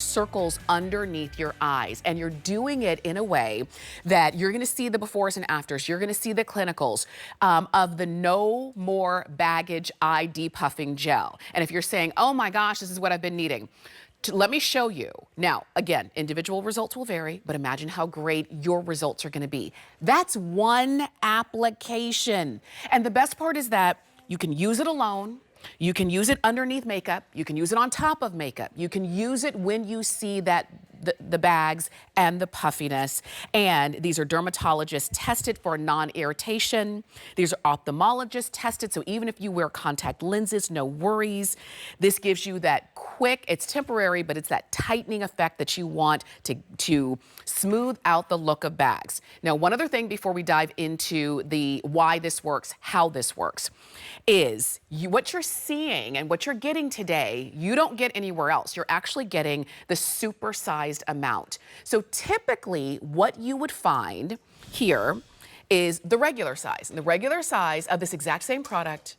circles underneath your eyes. And you're doing it in a way that you're gonna see the befores and afters. You're gonna see the clinicals of the No More Baggage Eye Depuffing Gel. And if you're saying, oh my gosh, this is what I've been needing, let me show you. Now, again, individual results will vary, but imagine how great your results are gonna be. That's one application. And the best part is that you can use it alone, you can use it underneath makeup, you can use it on top of makeup, you can use it when you see that the bags and the puffiness. And these are dermatologists tested for non-irritation. These are ophthalmologists tested, so even if you wear contact lenses, no worries. This gives you that quick, it's temporary, but it's that tightening effect that you want to smooth out the look of bags. Now, one other thing before we dive into the why this works, how this works, is what you're seeing and what you're getting today, you don't get anywhere else. You're actually getting the supersized amount. So typically what you would find here is the regular size. And the regular size of this exact same product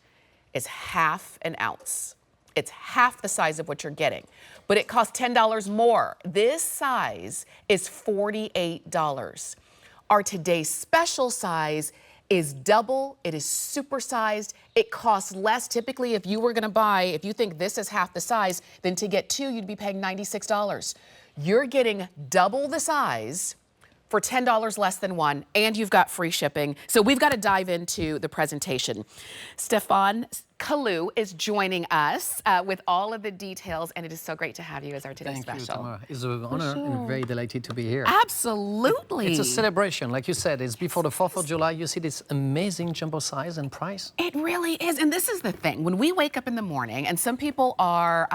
is half an ounce. It's half the size of what you're getting, but it costs $10 more. This size is $48. Our today's special size is double, it is supersized, it costs less. Typically, if you were gonna buy, if you think this is half the size, then to get two, you'd be paying $96. You're getting double the size for $10 less than one, and you've got free shipping. So we've got to dive into the presentation. Stefan Kalu is joining us with all of the details, and it is so great to have you as our today's special. Thank you, Tamara. It's an honor and very delighted to be here. Absolutely. It's a celebration, like you said. It's before the 4th of July. You see this amazing jumbo size and price. It really is, and this is the thing. When we wake up in the morning, and some people are,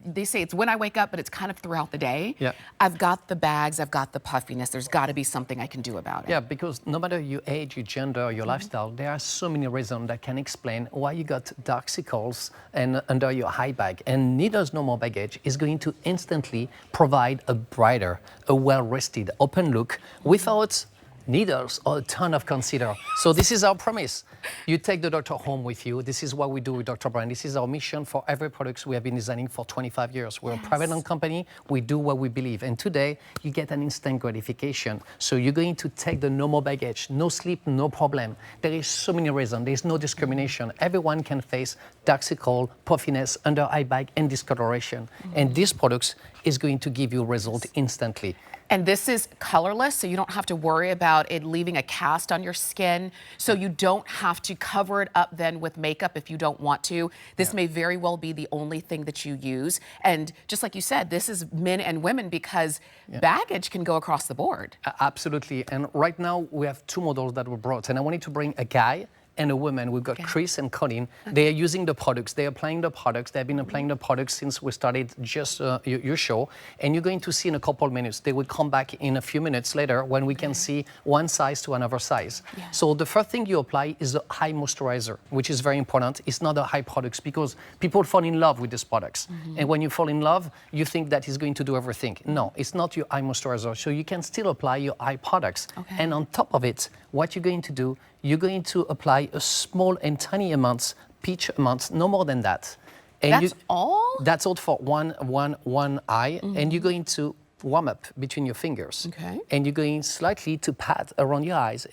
they say it's when I wake up, but it's kind of throughout the day. Yeah. I've got the bags, I've got the puffiness. There's got to be something I can do about it. Yeah, because no matter your age, your gender, your lifestyle, there are so many reasons that can explain why you got dark circles and under your eye bag. And Needles No More Baggage is going to instantly provide a brighter, a well-rested, open look without needles or a ton of concealer. So this is our promise. You take the doctor home with you. This is what we do with Dr. Brandt. This is our mission for every product we have been designing for 25 years. We're a private-owned company. We do what we believe. And today, you get an instant gratification. So you're going to take the no more baggage, no sleep, no problem. There is so many reasons. There's no discrimination. Everyone can face dark circle, puffiness, under eye bag, and discoloration. And these products is going to give you a result instantly. And this is colorless, so you don't have to worry about it leaving a cast on your skin. So you don't have to cover it up then with makeup if you don't want to. This may very well be the only thing that you use. And just like you said, this is men and women because baggage can go across the board. Absolutely. And right now we have two models that were brought. And I wanted to bring a guy and a woman. We've got Chris and Colin. They are using the products. They're applying the products. They've been applying the products since we started just your show. And you're going to see in a couple of minutes. They will come back in a few minutes later when we can see one size to another size. So the first thing you apply is the eye moisturizer, which is very important. It's not the eye products because people fall in love with these products. And when you fall in love, you think that it's going to do everything. No, it's not your eye moisturizer. So you can still apply your eye products. And on top of it, what you're going to do, you're going to apply a small and tiny amounts, peach amounts, no more than that. And that's all? That's all for one eye. And you're going to warm up between your fingers. And you're going slightly to pat around your eyes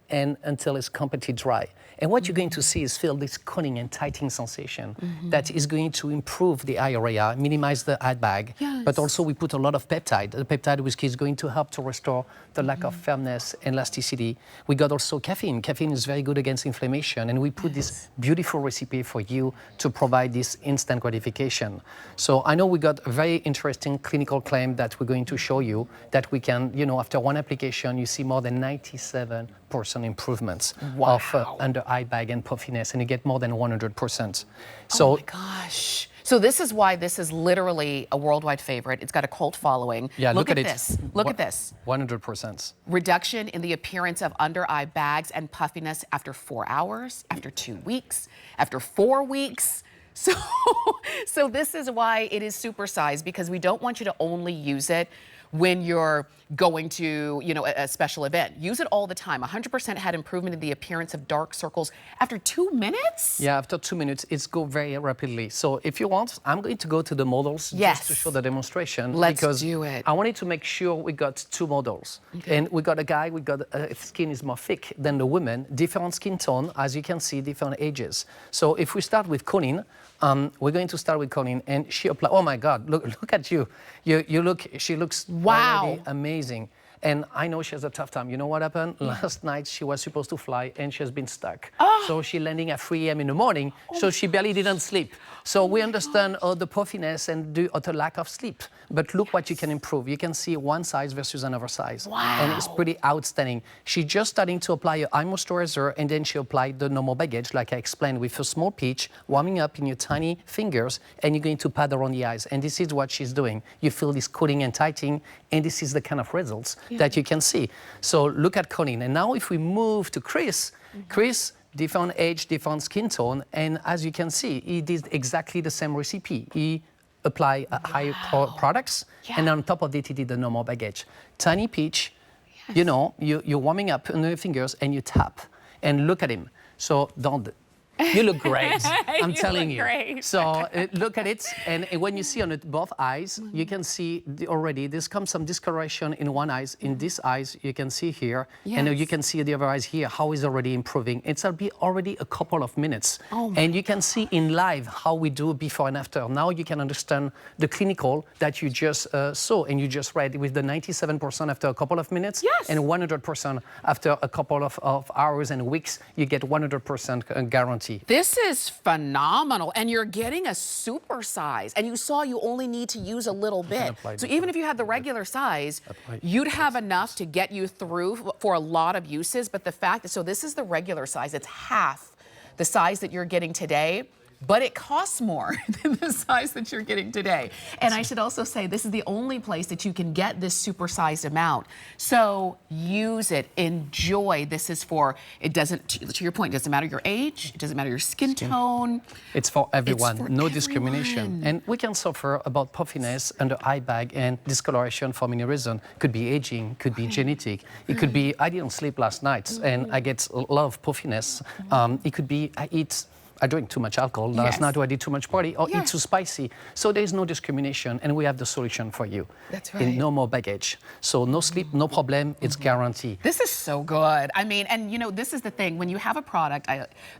and until it's completely dry. And what you're going to see is feel this cooling and tightening sensation that is going to improve the eye area, minimize the eye bag, but also we put a lot of peptide. The peptide which is going to help to restore the lack of firmness and elasticity. We got also caffeine. Caffeine is very good against inflammation, and we put this beautiful recipe for you to provide this instant gratification. So I know we got a very interesting clinical claim that we're going to show you that we can, you know, after one application, you see more than 97% improvements of under eye bag and puffiness, and you get more than 100%. So, oh my gosh. So this is why this is literally a worldwide favorite. It's got a cult following. Yeah, look at this. Look at this. 100%. Reduction in the appearance of under eye bags and puffiness after 4 hours, after 2 weeks, after 4 weeks. So this is why it is supersized, because we don't want you to only use it when you're going to, you know, a special event. Use it all the time. 100% had improvement in the appearance of dark circles after 2 minutes? Yeah, after 2 minutes, it's go very rapidly. So if you want, I'm going to go to the models just to show the demonstration. Let's do it. I wanted to make sure we got 2 models. Okay. And we got a guy, we got skin is more thick than the woman, different skin tone, as you can see, different ages. So if we start with Colleen, we're going to start with Colleen, and she applied. Oh my God! Look at you. She looks already amazing. And I know she has a tough time. You know what happened? Last night she was supposed to fly and she has been stuck. So she landing at 3 a.m. in the morning, so she barely didn't sleep. So we understand the puffiness and the lack of sleep. But look what you can improve. You can see one size versus another size. Wow. And it's pretty outstanding. She's just starting to apply her eye moisturizer, and then she applied the normal baggage, like I explained, with a small peach, warming up in your tiny fingers, and you're going to pat around the eyes. And this is what she's doing. You feel this cooling and tightening, and this is the kind of results that you can see. So look at Colleen. And now if we move to Chris, Chris, different age, different skin tone, and as you can see, he did exactly the same recipe. He applied high products, and on top of it, he did the normal baggage. Tiny peach, you know, you're warming up on your fingers and you tap, and look at him. So don't. You look great. I'm telling you. Great. So look at it, and when you see on it, both eyes, you can see already there's come some discoloration in one eye. In this eyes, you can see here, and you can see the other eyes here. How is already improving? It's already a couple of minutes, and you can see in live how we do before and after. Now you can understand the clinical that you just saw and you just read with the 97% after a couple of minutes, and 100% after a couple of hours and weeks. You get 100% guarantee. This is phenomenal, and you're getting a super size, and you saw you only need to use a little bit. So even if you had the regular size, you'd have enough to get you through for a lot of uses. But the fact that, so this is the regular size, it's half the size that you're getting today, but it costs more than the size that you're getting today. And I should also say, this is the only place that you can get this supersized amount. So use it, enjoy. This is for, it doesn't, to your point, it doesn't matter your age, it doesn't matter your skin tone. It's for everyone, It's for no everyone. discrimination. And we can suffer about puffiness under eye bag and discoloration for many reasons. Could be aging, could be genetic. It could be, I didn't sleep last night and I get a lot of puffiness. It could be, I drink too much alcohol last night, or I did too much party, or eat too spicy. So there is no discrimination, and we have the solution for you. That's right. In no more baggage. So no sleep, no problem, it's guaranteed. This is so good. I mean, and you know, this is the thing, when you have a product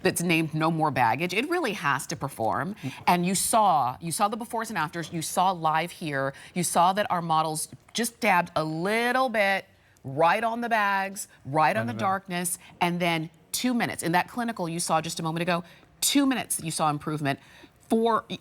that's named no more baggage, it really has to perform. And you saw the befores and afters, you saw live here, you saw that our models just dabbed a little bit right on the bags, right on the darkness, and then 2 minutes. In that clinical you saw just a moment ago, 2 minutes you saw improvement,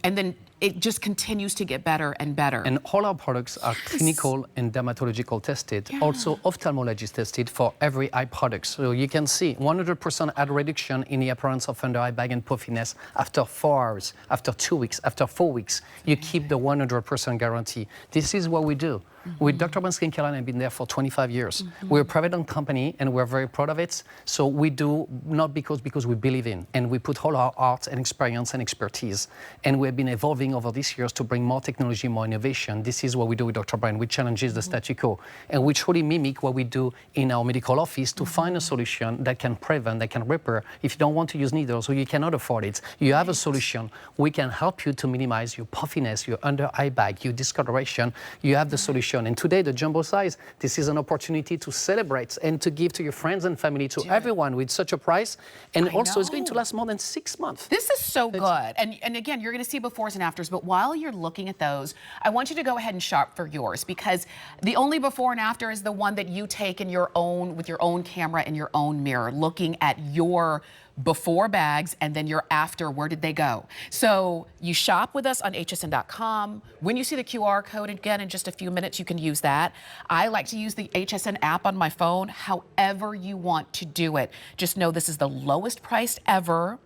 and then it just continues to get better and better. And all our products are clinical and dermatological tested, also ophthalmologist tested for every eye product. So you can see 100% add reduction in the appearance of under eye bag and puffiness after 4 hours, after 2 weeks, after 4 weeks. You keep the 100% guarantee. This is what we do. With Dr. Brandt Skincare Line, I've been there for 25 years. We're a private-owned company, and we're very proud of it. So we do not because we believe in, and we put all our art and experience and expertise. And we've been evolving over these years to bring more technology, more innovation. This is what we do with Dr. Brandt. We challenge the statu quo, and we truly mimic what we do in our medical office to find a solution that can prevent, that can repair. If you don't want to use needles or you cannot afford it, you have a solution. We can help you to minimize your puffiness, your under eye bag, your discoloration. You have the solution. And today, the jumbo size, this is an opportunity to celebrate and to give to your friends and family, to everyone with such a price. And also, it's going to last more than 6 months. This is so good. And again, you're going to see befores and afters, but while you're looking at those, I want you to go ahead and shop for yours, because the only before and after is the one that you take in your own, with your own camera and your own mirror, looking at your before bags and then your after, where did they go? So you shop with us on hsn.com. When you see the QR code, again, in just a few minutes, you can use that. I like to use the HSN app on my phone, however you want to do it. Just know this is the lowest priced ever.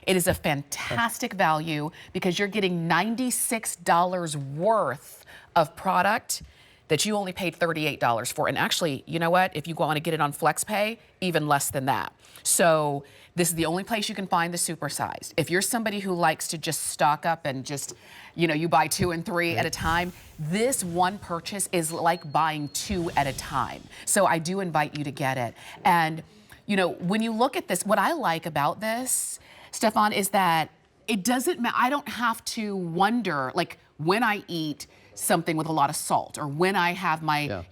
It is a fantastic value because you're getting $96 worth of product that you only paid $38 for. And actually, you know what? If you want to get it on FlexPay, even less than that. So this is the only place you can find the supersized. If you're somebody who likes to just stock up and just, you buy 2 and 3 at a time, this one purchase is like buying 2 at a time. So I do invite you to get it. And, when you look at this, what I like about this, Stefan, is that it doesn't matter. I don't have to wonder, like, when I eat something with a lot of salt, or when I have my,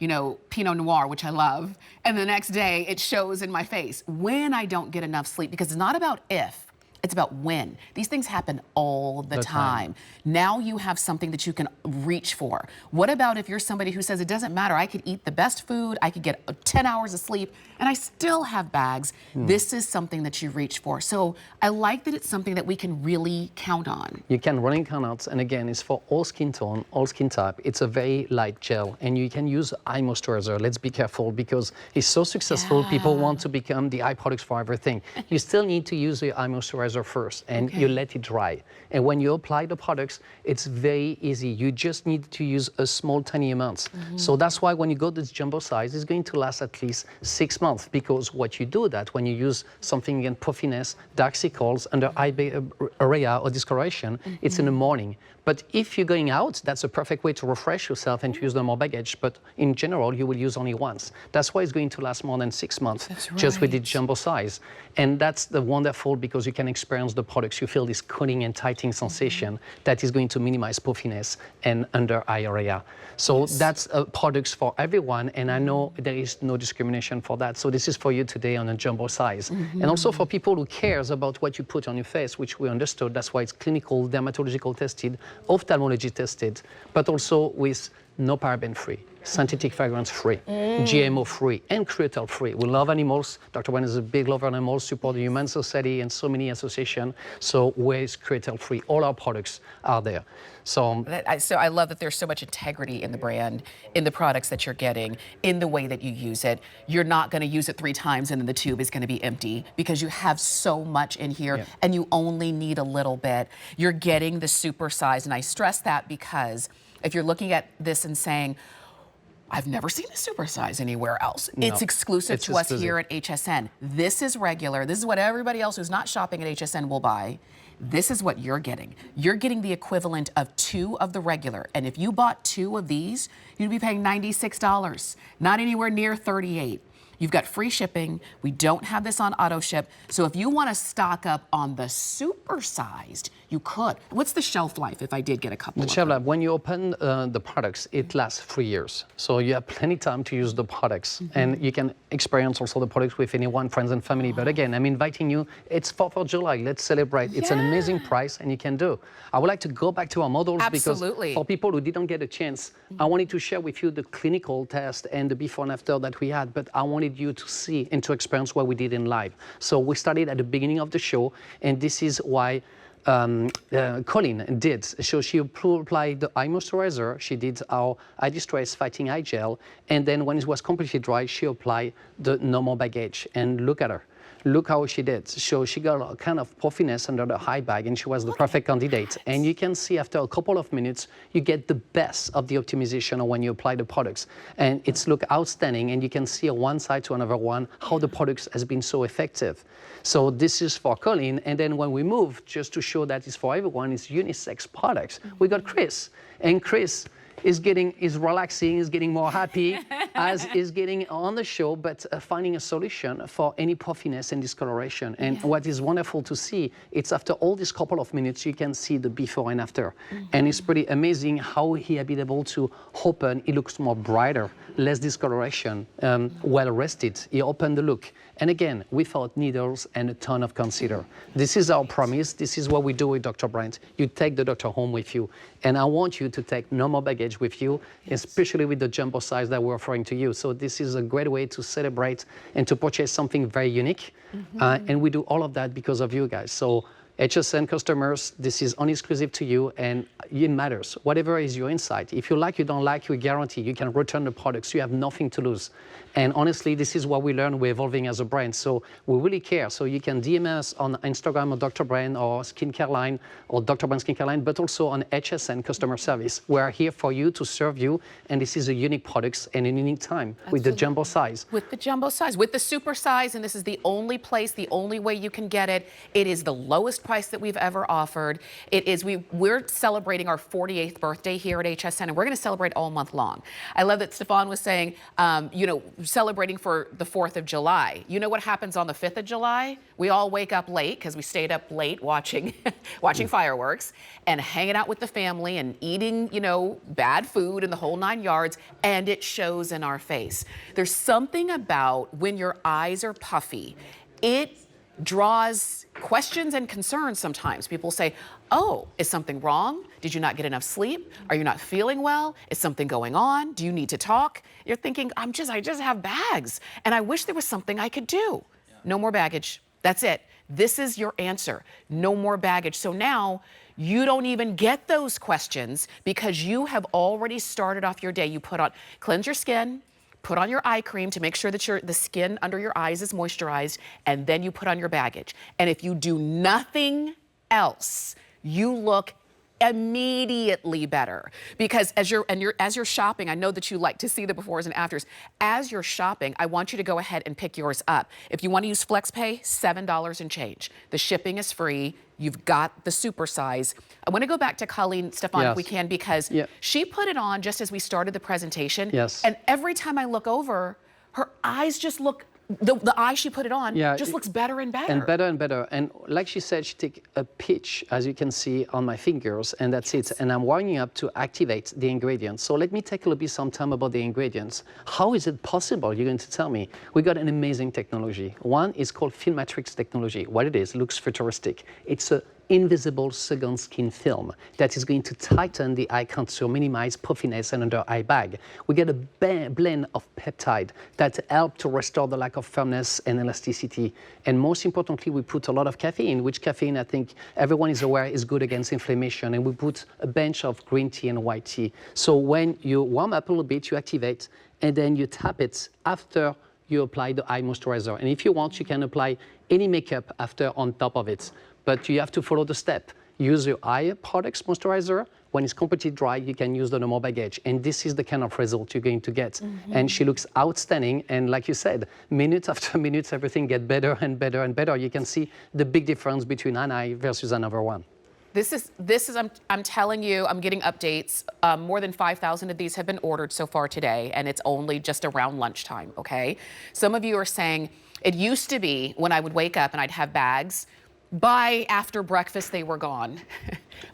Pinot Noir, which I love, and the next day it shows in my face, when I don't get enough sleep, because it's not about if, it's about when. These things happen all the time. Now you have something that you can reach for. What about if you're somebody who says it doesn't matter, I could eat the best food, I could get 10 hours of sleep, and I still have bags? This is something that you reach for. So I like that it's something that we can really count on. You can really count on, and again, it's for all skin tone, all skin type. It's a very light gel, and you can use eye moisturizer. Let's be careful, because it's so successful. People want to become the eye products for everything. You still need to use the eye moisturizer first, and you let it dry. And when you apply the products, it's very easy. You just need to use a small, tiny amount. So that's why when you go this jumbo size, it's going to last at least 6 months, because what you do that when you use something against puffiness, dark circles, under eye area or discoloration, it's in the morning. But if you're going out, that's a perfect way to refresh yourself and to use no more baggage. But in general, you will use only once. That's why it's going to last more than 6 months, just with the jumbo size. And that's the wonderful, because you can experience the products. You feel this cooling and tightening sensation that is going to minimize puffiness and under eye area. So that's products for everyone. And I know there is no discrimination for that. So this is for you today on a jumbo size. And also for people who cares about what you put on your face, which we understood. That's why it's clinical, dermatological tested, ophthalmology tested, but also with no paraben free, synthetic fragrance free, GMO free, and cruelty free. We love animals. Dr. Brandt is a big lover of animals, support the Human Society and so many associations. So with cruelty free, all our products are there. So I love that there's so much integrity in the brand, in the products that you're getting, in the way that you use it. You're not going to use it 3 times and then the tube is going to be empty, because you have so much in here and you only need a little bit. You're getting the super size, and I stress that because if you're looking at this and saying, I've never seen a super size anywhere else. No, it's exclusive to us here at HSN. This is regular. This is what everybody else who's not shopping at HSN will buy. This is what you're getting. You're getting the equivalent of 2 of the regular. And if you bought 2 of these, you'd be paying $96, not anywhere near $38. You've got free shipping. We don't have this on auto ship. So if you want to stock up on the supersized, you could. What's the shelf life if I did get a couple of them? The shelf life, when you open the products, it lasts 3 years. So you have plenty of time to use the products. And you can experience also the products with anyone, friends and family. But again, I'm inviting you. It's 4th of July. Let's celebrate. It's an amazing price, and you can do. I would like to go back to our models, because for people who didn't get a chance, I wanted to share with you the clinical test and the before and after that we had, but I wanted you to see and to experience what we did in live. So we started at the beginning of the show, and this is why Colleen did. So she applied the eye moisturizer, she did our eye distress fighting eye gel, and then when it was completely dry, she applied the normal baggage. And look at her. Look how she did. So she got a kind of puffiness under the high bag, and she was the perfect candidate. And you can see after a couple of minutes, you get the best of the optimization when you apply the products. And it's look outstanding, and you can see on one side to another one how the products has been so effective. So this is for Colleen. And then when we move, just to show that it's for everyone, it's unisex products. We got Chris. And Chris is relaxing, is getting more happy as is getting on the show, but finding a solution for any puffiness and discoloration. And what is wonderful to see, it's after all these couple of minutes, you can see the before and after. And it's pretty amazing how he has been able to open. It looks more brighter, less discoloration, well rested. He opened the look. And again, without needles and a ton of concealer. This is our promise. This is what we do with Dr. Brandt. You take the doctor home with you. And I want you to take no more baggage with you, especially with the jumbo size that we're offering to you. So this is a great way to celebrate and to purchase something very unique. And we do all of that because of you guys. So HSN customers, this is only exclusive to you, and it matters. Whatever is your insight. If you like, you don't like, we guarantee you can return the products. You have nothing to lose. And honestly, this is what we learn. We're evolving as a brand, so we really care. So you can DM us on Instagram or Dr. Brandt or Skincare Line or Dr. Brandt Skincare Line, but also on HSN customer service. We are here for you to serve you, and this is a unique product and a unique time. Absolutely. With the jumbo size. With the jumbo size, with the super size, and this is the only place, the only way you can get it. It is the lowest price that we've ever offered. It is, we're celebrating our 48th birthday here at HSN, and we're going to celebrate all month long. I love that Stefan was saying, you know, celebrating for the 4th of July. You know what happens on the 5th of July? We all wake up late because we stayed up late watching fireworks and hanging out with the family and eating, you know, bad food and the whole 9 yards, and it shows in our face. There's something about when your eyes are puffy, it draws questions and concerns sometimes. People say, oh, is something wrong? Did you not get enough sleep? Are you not feeling well? Is something going on? Do you need to talk? You're thinking, I just have bags, and I wish there was something I could do. No more baggage. That's it. This is your answer. No more baggage. So now you don't even get those questions because you have already started off your day. You cleanse your skin, put on your eye cream to make sure that the skin under your eyes is moisturized, and then you put on your baggage. And if you do nothing else, you look immediately better. Because as you're shopping, I know that you like to see the befores and afters. As you're shopping, I want you to go ahead and pick yours up. If you want to use FlexPay, $7 and change. The shipping is free. You've got the super size. I want to go back to Colleen, Stefan, yes. if we can, because she put it on just as we started the presentation. Yes. And every time I look over, her eyes just look, the eye she put it on just looks better and better. And better and better. And like she said, she take a pinch, as you can see on my fingers, and that's it. And I'm warming up to activate the ingredients. So let me take a little bit some time about the ingredients. How is it possible? You're going to tell me. We got an amazing technology. One is called film matrix technology. What it is, looks futuristic. It's a invisible second skin film that is going to tighten the eye contour, minimize puffiness and under eye bag. We get a blend of peptide that help to restore the lack of firmness and elasticity. And most importantly, we put a lot of caffeine, which caffeine, I think everyone is aware, is good against inflammation. And we put a bunch of green tea and white tea. So when you warm up a little bit, you activate, and then you tap it after you apply the eye moisturizer. And if you want, you can apply any makeup after on top of it. But you have to follow the step. Use your eye products moisturizer. When it's completely dry, you can use the normal baggage. And this is the kind of result you're going to get. And she looks outstanding. And like you said, minute after minute, everything gets better and better and better. You can see the big difference between an eye versus another one. This is I'm telling you, I'm getting updates. More than 5,000 of these have been ordered so far today, and it's only just around lunchtime, okay? Some of you are saying, it used to be when I would wake up and I'd have bags, by after breakfast, they were gone.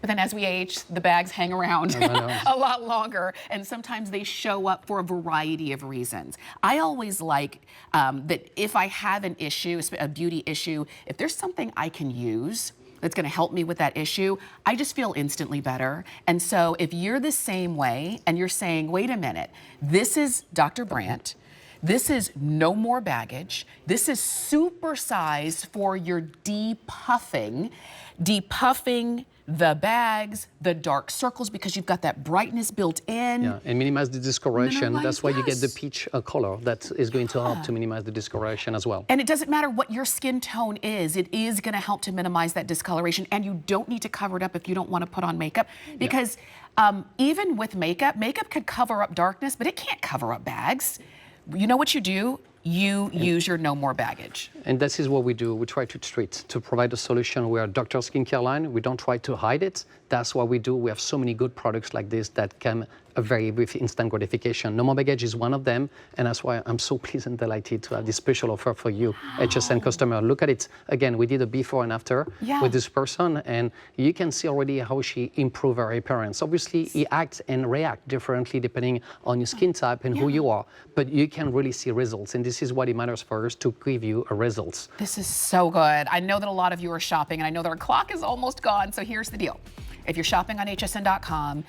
But then as we age, the bags hang around a lot longer, and sometimes they show up for a variety of reasons. I always like that if I have an issue, a beauty issue, if there's something I can use that's going to help me with that issue, I just feel instantly better. And so if you're the same way and you're saying, wait a minute, this is Dr. Brandt, this is no more baggage. This is super size for your depuffing the bags, the dark circles, because you've got that brightness built in. Yeah, and minimize the discoloration. That's why you get the peach color that is going to help to minimize the discoloration as well. And it doesn't matter what your skin tone is, it is going to help to minimize that discoloration. And you don't need to cover it up if you don't want to put on makeup, because even with makeup could cover up darkness, but it can't cover up bags. You know what you do? You use your no more baggage. And this is what we do. We try to treat, to provide a solution. We are Dr. Skincare Line. We don't try to hide it. That's what we do. We have so many good products like this that come with instant gratification. No more baggage is one of them, and that's why I'm so pleased and delighted to have this special offer for you, HSN customer. Look at it. Again, we did a before and after with this person, and you can see already how she improved her appearance. Obviously, he acts and reacts differently depending on your skin type and who you are, but you can really see results, and this is what it matters for us, to give you results. This is so good. I know that a lot of you are shopping, and I know that our clock is almost gone, so here's the deal. If you're shopping on hsn.com,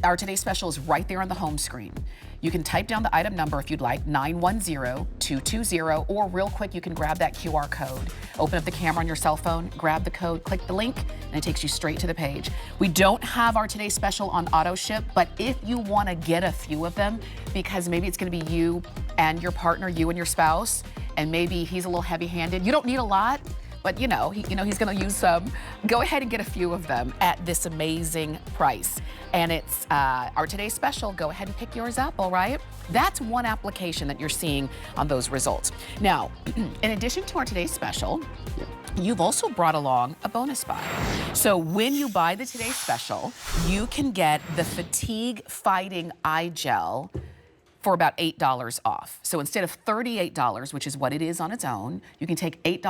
Our today's special is right there on the home screen. You can type down the item number if you'd like, 910220, or real quick, you can grab that QR code. Open up the camera on your cell phone, grab the code, click the link, and it takes you straight to the page. We don't have our today's special on auto ship, but if you want to get a few of them, because maybe it's going to be you and your partner, you and your spouse, and maybe he's a little heavy-handed. You don't need a lot, but he's going to use some. Go ahead and get a few of them at this amazing price. And it's our today's special. Go ahead and pick yours up, all right? That's one application that you're seeing on those results. Now, in addition to our today's special, you've also brought along a bonus buy. So when you buy the today's special, you can get the fatigue fighting eye gel for about $8 off. So instead of $38, which is what it is on its own, you can take $8